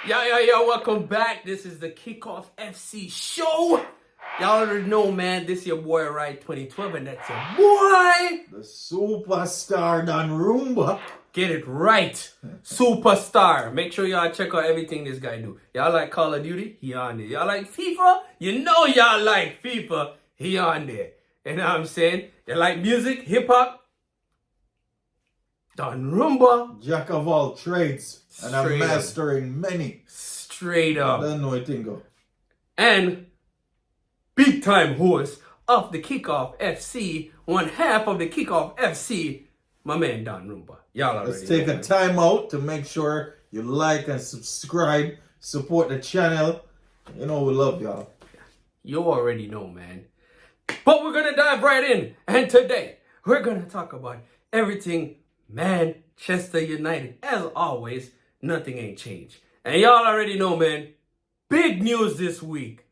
Yo, welcome back. This is the Kickoff FC show. Y'all already know, man, this your boy, right? 2012, and that's your boy. The superstar Don Roomba. Get it right. Superstar. Make sure y'all check out everything this guy do. Y'all like Call of Duty? He on there. Y'all like FIFA? You know y'all like FIFA. He on there. You know what I'm saying? You like music, hip-hop? Don Roomba. Jack of all trades. And I'm Straight up. mastering many. Straight up. I don't know a thing go. And big time host of the Kickoff FC, one half of the Kickoff FC, my man Don Roomba. Y'all already Let's take know, a man. time out to make sure you like and subscribe. Support the channel. You know we love y'all. You already know, man. But we're gonna dive right in. And today, we're gonna talk about everything Manchester United. As always, nothing ain't changed. And y'all already know, man. Big news this week.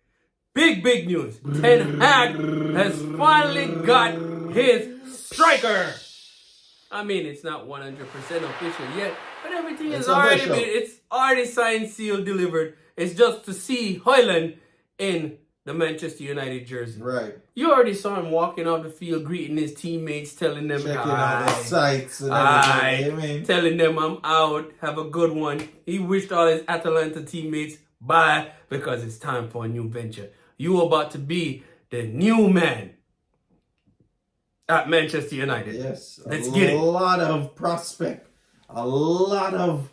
Big news. Ten Hag has finally got his striker. I mean, it's not 100% official yet, but everything It's is already official. it's already signed, sealed, delivered. It's just to see Hojlund in the Manchester United jersey. Right. You already saw him walking off the field, greeting his teammates, telling them, Checking out the "Hi." sites and Aye. everything. You mean? Telling them I'm out, have a good one. He wished all his Atalanta teammates bye because it's time for a new venture. You about to be the new man at Manchester United. Yes. Let's get it. A lot of prospect. A lot of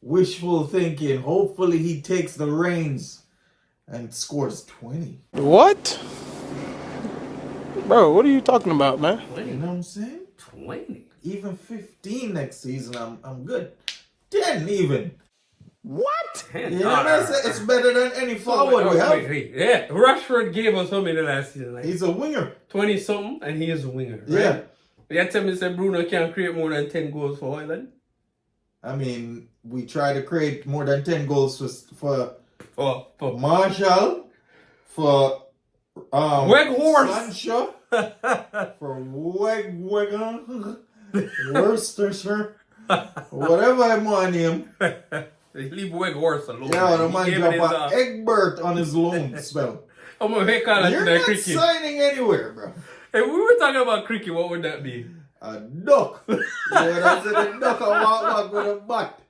wishful thinking. Hopefully he takes the reins and scores 20. What? Bro, what are you talking about, man? You know what I'm saying? 20. Even 15 next season, I'm good. 10 even. What? 10. You know what I'm saying? It's better than any forward we have. Wait. Yeah, Rashford gave us how many last season? Like He's a winger. 20 something, and he is a winger. Right? Yeah. You tell me that Bruno can't create more than 10 goals for Hojlund? I mean, we try to create more than 10 goals for For Marshall, for Weghorst. Sancho, for Wegwinger, Worcestershire, whatever I'm on him. Leave Weghorst alone. Yeah, the He man gave drop it an his, Egbert on his loan spell. I'm gonna make all that You're today, not cricket. signing anywhere, bro. If we were talking about cricket, what would that be? A duck. Yeah, that's it. A duck. I walk back with a butt.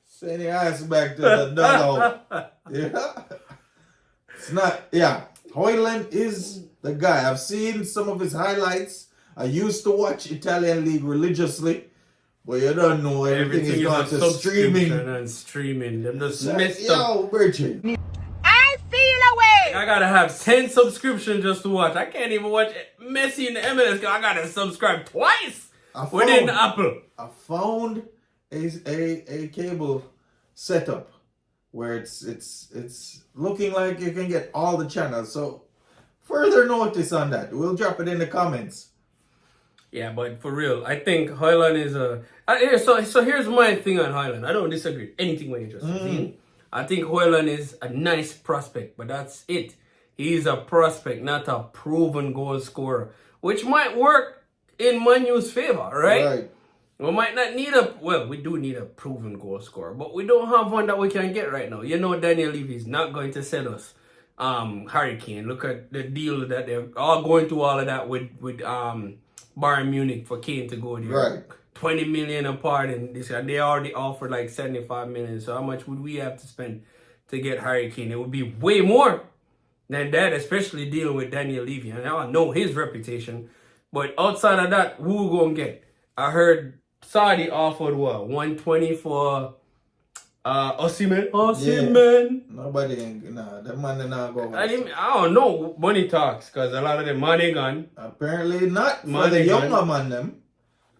Send your ass back to the dugout. Yeah. It's not. Yeah. Hojlund is the guy. I've seen some of his highlights. I used to watch Italian League religiously, but you don't know everything is gone to streaming. and streaming. Them just Like, messed up. yo, Bridget. I feel away. I gotta have 10 subscriptions just to watch. I can't even watch Messi in the MLS because I gotta subscribe twice within Apple. I found a cable setup where it's looking like you can get all the channels. So further notice on that. We'll drop it in the comments. Yeah, but for real, I think Hojlund is a... So here's my thing on Hojlund. I don't disagree with anything what you just said. I think Hojlund is a nice prospect, but that's it. He's a prospect, not a proven goal scorer, which might work in Manu's favor, right? We might not need we do need a proven goal scorer, but we don't have one that we can get right now. You know Daniel Levy is not going to sell us Harry Kane. Look at the deal that they're all going through all of that with Bayern Munich for Kane to go there. Right. 20 million apart, and they already offered like 75 million. So how much would we have to spend to get Harry Kane? It would be way more than that, especially dealing with Daniel Levy. And I know his reputation. But outside of that, who we gonna get? I heard Saudi offered what? 120 for Osimhen. Osimhen. Nobody ain't that man not go. I don't know. Money talks, because a lot of the money gone. Apparently not for Money the younger gone. man them.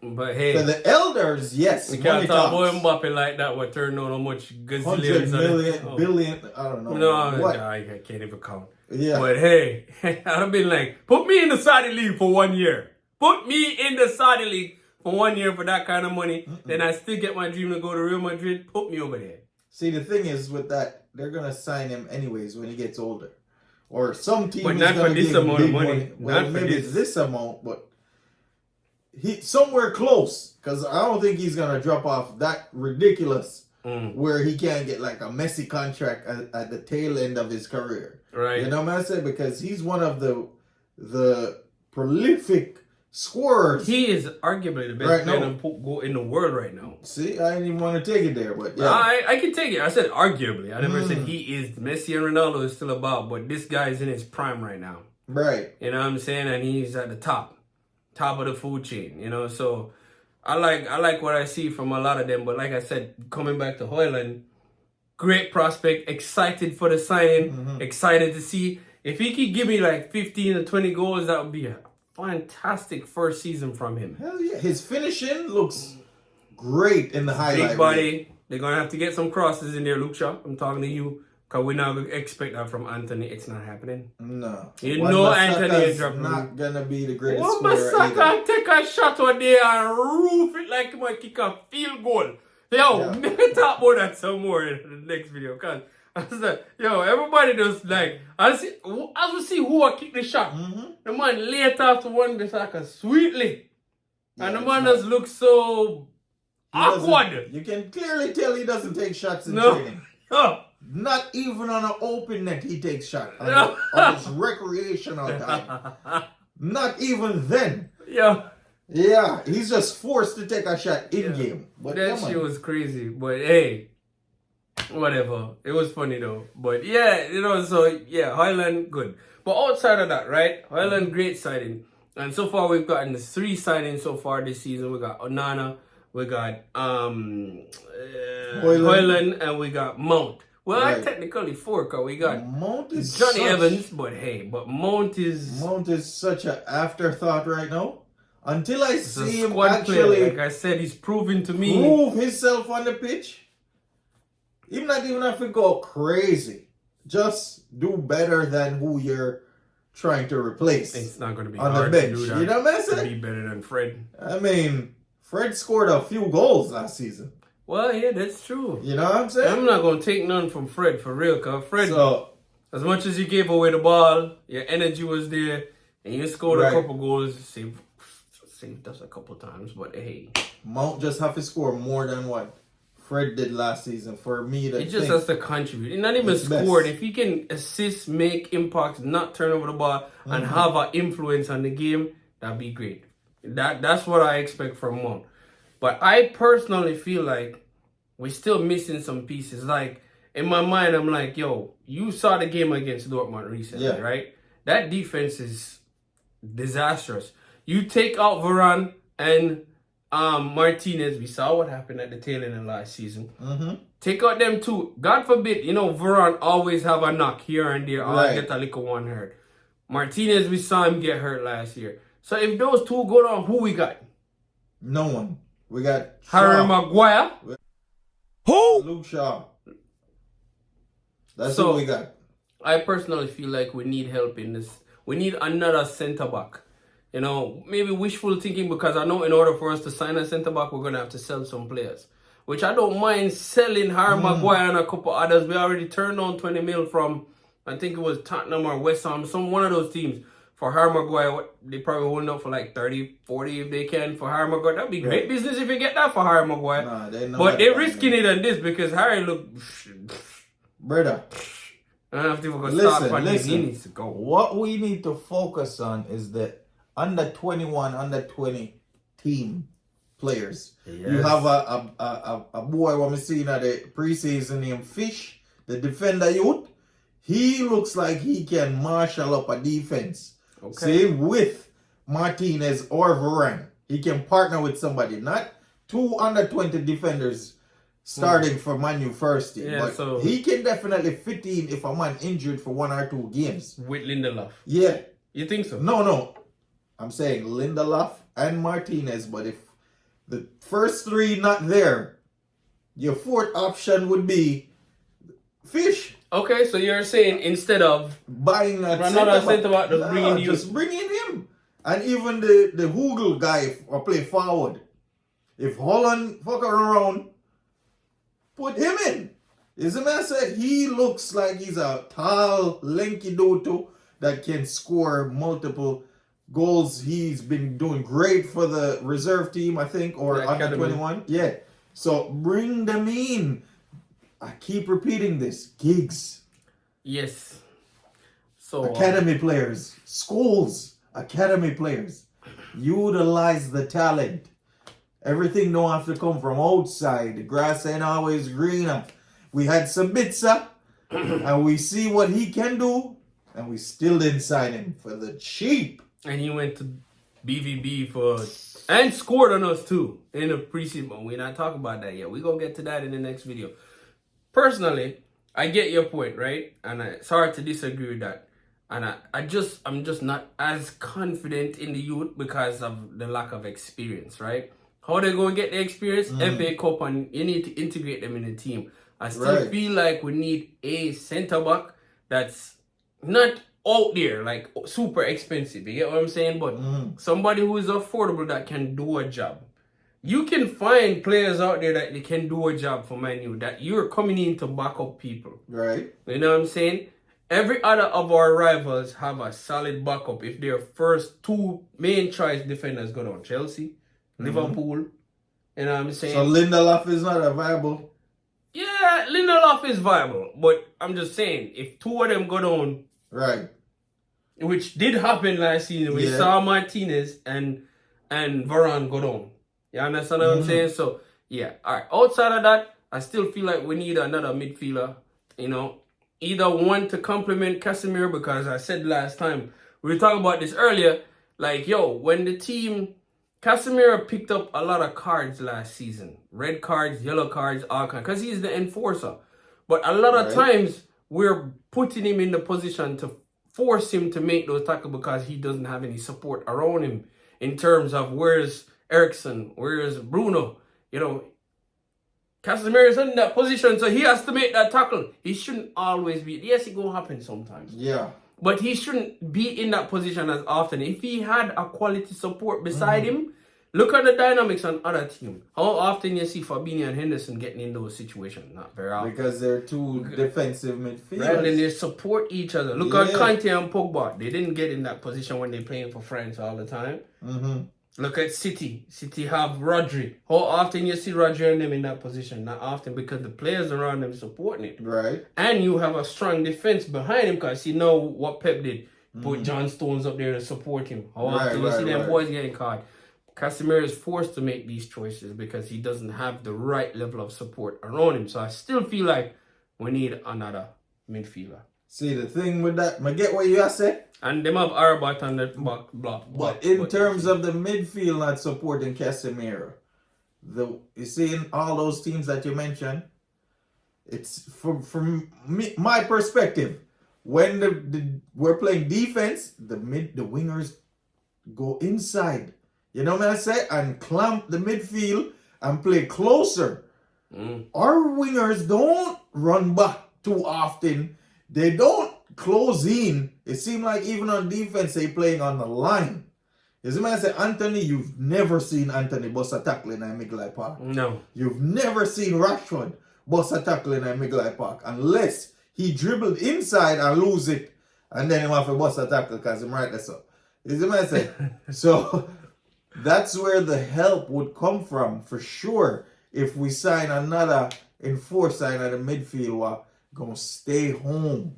But hey, For the elders, yes. we money can't talk talks. about Mbappe like that. We turn on how much 100 gazillions. million, billion, I don't know. No, what? I can't even count. Yeah. But hey, I'd have been like, put me in the Saudi League for 1 year. Put me in the Saudi League for 1 year for that kind of money. Then I still get my dream to go to Real Madrid. Put me over there. See, the thing is with that, they're going to sign him anyways when he gets older. Or some team But is not going for to this give him amount of big money. Well, Not for maybe this. it's this amount, but he somewhere close. Because I don't think he's going to drop off that ridiculous where he can't get like a Messi contract at the tail end of his career. Right. You know what I'm saying? Because he's one of the prolific scorers. He is arguably the best Right player now. in the world right now. See, I didn't even want to take it there, but yeah. I can take it. I said arguably. I never said he is. Messi and Ronaldo is still about, but this guy is in his prime right now. Right. You know what I'm saying? And he's at the top of the food chain. You know, so I like what I see from a lot of them. But like I said, coming back to Hojlund, great prospect. Excited for the signing. Excited to see if he could give me like 15 or 20 goals. That would be a fantastic first season from him. Hell yeah. His finishing looks great in the highlight. Big body. They're going to have to get some crosses in there, Luke Shaw. I'm talking to you. Because we're not going to expect that from Anthony. It's not happening. No. You know Anthony is not going to be the greatest Wan scorer Bissaka take a shot one day and roof it like he might kick a field goal. Yo, make me talk about that some more in the next video. Because I said, yo, everybody does like, as we see who will kick the shot, the man laid off to Wan Bissaka sweetly. And the man does look so awkward. You can clearly tell he doesn't take shots in No. training. Oh. Not even on an open net he takes shots. On his recreational time. Not even then. Yeah. Yeah, he's just forced to take a shot in game. But That shit was crazy. But hey, whatever. It was funny though. But yeah, you know, so yeah, Hojlund, good. But outside of that, right? Hojlund, great signing. And so far we've gotten the 3 signings so far this season. We got Onana, we got Hojlund, and we got Mount. Well, technically 4, because we got Mount is Johnny Evans, but hey, Mount is such an afterthought right now. Until I see him squad actually player. Like I said, he's proven to me. prove himself on the pitch. Even not even if we go crazy. Just do better than who you're trying to replace. It's not going to be on hard the bench. to do that. You know what I'm To saying? be better than Fred. I mean, Fred scored a few goals last season. Well, yeah, that's true. You know what I'm saying? I'm not going to take none from Fred, for real, because Fred, So, as much as you gave away the ball, your energy was there, and you scored a couple goals, saved us a couple times, but hey. Mount just have to score more than what Fred did last season for me to It just has to contribute. It's not even scored. If he can assist, make impacts, not turn over the ball, and have an influence on the game, that'd be great. That's what I expect from Mount. But I personally feel like we're still missing some pieces. Like, in my mind, I'm like, yo, you saw the game against Dortmund recently, right? That defense is disastrous. You take out Varane and Martinez. We saw what happened at the tail end of last season. Take out them two. God forbid, Varane always have a knock here and there. Or get a little one hurt. Martinez, we saw him get hurt last year. So if those two go down, who we got? No one. We got Harry Maguire. Who? Luke Shaw. That's what we got. I personally feel like we need help in this. We need another centre back. Maybe wishful thinking, because I know in order for us to sign a centre back, we're going to have to sell some players. Which I don't mind selling Harry Maguire and a couple others. We already turned on 20 mil from, I think it was Tottenham or West Ham, one of those teams. For Harry Maguire, they probably holding up for like 30, 40 if they can for Harry Maguire. That'd be great business if you get that for Harry Maguire. Nah, but they're risking it on this because Harry look... Brother. I don't have to listen. He needs to go. What we need to focus on is the under 21, under 20 team players. Yes. You have a boy what we seen at the preseason named Fish, the defender youth. He looks like he can marshal up a defense. Okay. Same with Martinez or Varane. He can partner with somebody. Not 2 under 20 defenders starting for Manu first team. Yeah, but he can definitely fit in if a man injured for 1 or 2 games. With Lindelof. Yeah. You think so? No. I'm saying Lindelof and Martinez, but if the first 3 not there, your 4th option would be Fish. Okay, so you're saying instead of buying another centre back, just bring in him. And even the Hojlund guy or play forward. If Hojlund fuck around, put him in. As a man said, he looks like he's a tall, lanky dude too, that can score multiple goals. He's been doing great for the reserve team, I think, or under 21. Yeah. So bring them in. I keep repeating this. Gigs. Yes. So Academy players. Schools. Academy players. Utilize the talent. Everything don't have to come from outside. The grass ain't always greener. We had Sabitzer, and we see what he can do, and we still didn't sign him for the cheap. And he went to BVB and scored on us too in the preseason. We're not talking about that yet. We're going to get to that in the next video. Personally, I get your point, right? And sorry to disagree with that. And I'm just not as confident in the youth because of the lack of experience, right? How they going to get the experience? FA Cup, and you need to integrate them in the team. I still feel like we need a centre-back that's not out there, like super expensive. You get what I'm saying? But somebody who is affordable that can do a job. You can find players out there that they can do a job for ManU, that you're coming in to back up people. Right. You know what I'm saying? Every other of our rivals have a solid backup if their first two main choice defenders go down. Chelsea, Liverpool. You know what I'm saying? So Lindelof is not a viable. Yeah, Lindelof is viable. But I'm just saying, if two of them go down, right, which did happen last season, we saw Martinez and Varane go down. You understand what I'm saying? So, yeah. All right. Outside of that, I still feel like we need another midfielder. You know, either one to complement Casemiro, because I said last time, we were talking about this earlier, like, yo, when the team, Casemiro picked up a lot of cards last season. Red cards, yellow cards, all kinds, because he's the enforcer. But a lot of times, we're putting him in the position to force him to make those tackles because he doesn't have any support around him in terms of where's Ericsson, where's Bruno. You know, Casemiro is in that position, so he has to make that tackle. He shouldn't always be. Yes, it will happen sometimes. Yeah. But he shouldn't be in that position as often. If he had a quality support beside him, look at the dynamics on other teams. How often you see Fabinho and Henderson getting in those situations? Not very often. Because they're two defensive midfielders. Right, and they support each other. Look at Kante and Pogba. They didn't get in that position when they're playing for France all the time. Look at City. City have Rodri. How often you see Rodri and them in that position? Not often, because the players around them supporting it. Right. And you have a strong defense behind him, because you know what Pep did. Put John Stones up there to support him. How often you see them boys getting caught? Casemiro is forced to make these choices because he doesn't have the right level of support around him. So I still feel like we need another midfielder. See, the thing with that, I get what you are saying. And them have Arabat on the back block. But in terms of the midfield not supporting Casemiro, you see in all those teams that you mentioned, it's from my perspective, when we're playing defense, the wingers go inside. You know what I say? And clamp the midfield and play closer. Our wingers don't run back too often. They don't close in. It seems like even on defense, they playing on the line. You see what I say? Anthony, you've never seen Anthony bust a tackle in a Migley Park. No. You've never seen Rashford bust a tackle in a Migley Park unless he dribbled inside and lose it. And then he have to bust a tackle because he's right there. So, you see what I say? So that's where the help would come from, for sure. If we sign another enforcer in the midfield, gonna stay home.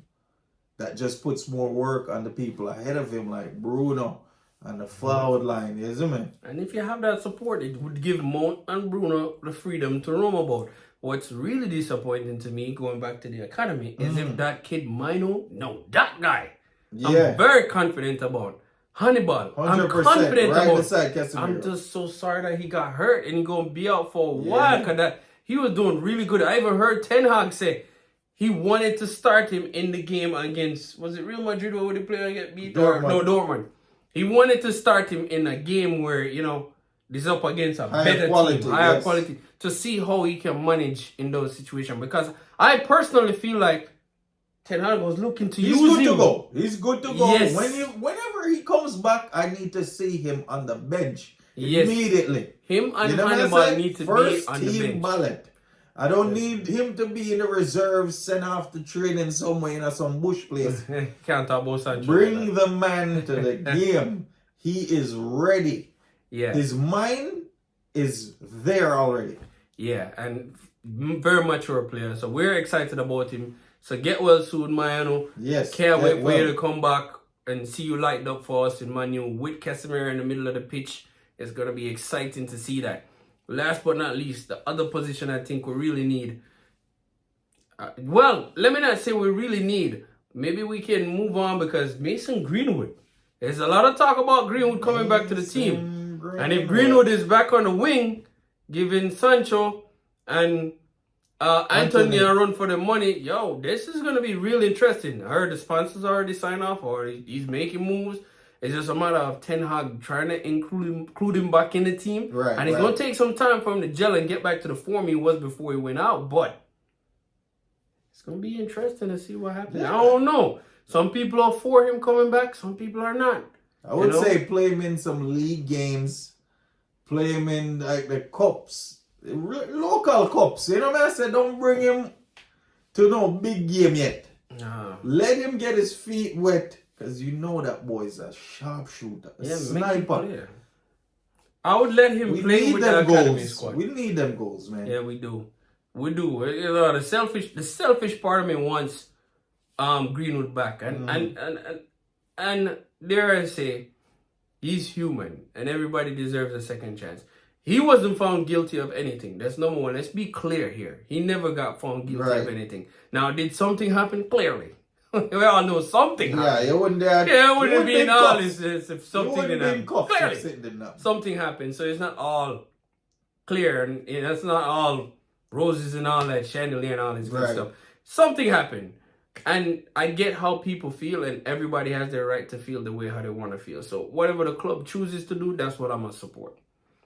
That just puts more work on the people ahead of him, like Bruno and the forward line, you see me? And if you have that support, it would give Mount and Bruno the freedom to roam about. What's really disappointing to me, going back to the academy, is if that kid that guy, I'm very confident about. Hannibal, 100%, I'm confident right about. beside Casemiro. I'm just so sorry that he got hurt and he's gonna be out for a while, because that he was doing really good. I even heard Ten Hag say he wanted to start him in the game against, was it Real Madrid or would he play against beat? Dortmund. He wanted to start him in a game where, you know, this is up against a better team, higher quality, to see how he can manage in those situations. Because I personally feel like Ten Hag was looking to use him. He's good to go. Yes. Whenever he comes back, I need to see him on the bench immediately. Him and Hannibal need to be on the bench. Ballot. I don't need him to be in the reserves, sent off to training somewhere in some bush place. Can't talk about Sancho. Bring the man to the game. He is ready. Yeah. His mind is there already. Yeah, and very mature player. So we're excited about him. So get well soon, Mayano. Yes. Can't wait for well. you to come back and see you light up for us in Manu with Casemiro in the middle of the pitch. It's going to be exciting to see that. Last but not least, the other position I think we really need. Well, let me not say we really need. Maybe we can move on because Mason Greenwood. There's a lot of talk about Greenwood coming back to the team. And if Greenwood is back on the wing, giving Sancho and Anthony a run for the money, yo, this is going to be really interesting. I heard the sponsors already signed off or he's making moves. It's just a matter of Ten Hag trying to include him back in the team. Right, and it's going to take some time for him to gel and get back to the form he was before he went out. But it's going to be interesting to see what happens. Yeah. I don't know. Some people are for him coming back. Some people are not. I would say play him in some league games. Play him in like the cups. Local cups. You know what I said? Don't bring him to no big game yet. Let him get his feet wet. Because you know that boy's a sharpshooter, a sniper. I would let him play with the academy squad. We need them goals, man. Yeah, we do. We do. You know, the selfish part of me wants Greenwood back. And dare I say, he's human. And everybody deserves a second chance. He wasn't found guilty of anything. That's number one. Let's be clear here. He never got found guilty of anything. Now, did something happen? Clearly. We all know something happened. Yeah, it wouldn't be in all this if something didn't happen. Clearly, something happened. So it's not all clear and it's not all roses and all that chandelier and all this good stuff. Something happened. And I get how people feel and everybody has their right to feel the way how they want to feel. So whatever the club chooses to do, that's what I'm going to support.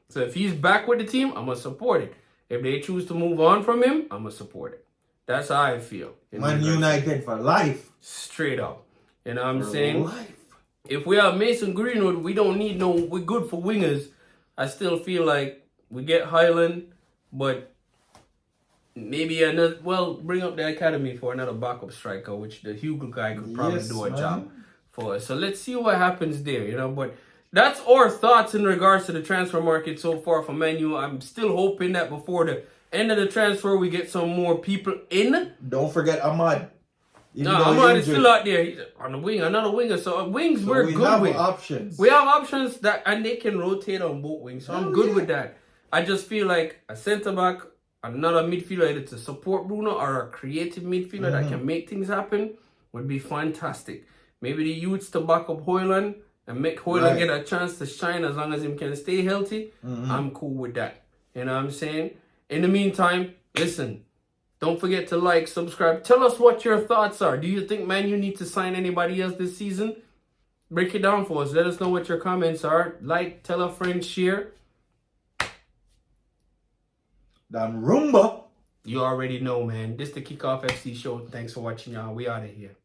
So if he's back with the team, I'm going to support it. If they choose to move on from him, I'm going to support it. That's how I feel. ManUnited for life. Straight up. You know what I'm saying? Life. If we have Mason Greenwood, we don't need we're good for wingers. I still feel like we get Hojlund, but maybe bring up the academy for another backup striker, which the Hojlund guy could probably do a job for us. So let's see what happens there, you know. But that's our thoughts in regards to the transfer market so far for Manu. I'm still hoping that before the end of the transfer, we get some more people in. Don't forget Ahmad. Ahmad is still out there. He's on the wing, another winger. So wings, we're good with. Options. We have options and they can rotate on both wings. So I'm good with that. I just feel like a centre back, another midfielder either to support Bruno or a creative midfielder that can make things happen would be fantastic. Maybe the youths to back up Hojlund and make Hojlund get a chance to shine as long as he can stay healthy. I'm cool with that. You know what I'm saying? In the meantime, listen, don't forget to like, subscribe. Tell us what your thoughts are. Do you think Man U need to sign anybody else this season? Break it down for us. Let us know what your comments are. Like, tell a friend, share. Dan Rumba. You already know, man. This is the Kickoff FC show. Thanks for watching, y'all. We out of here.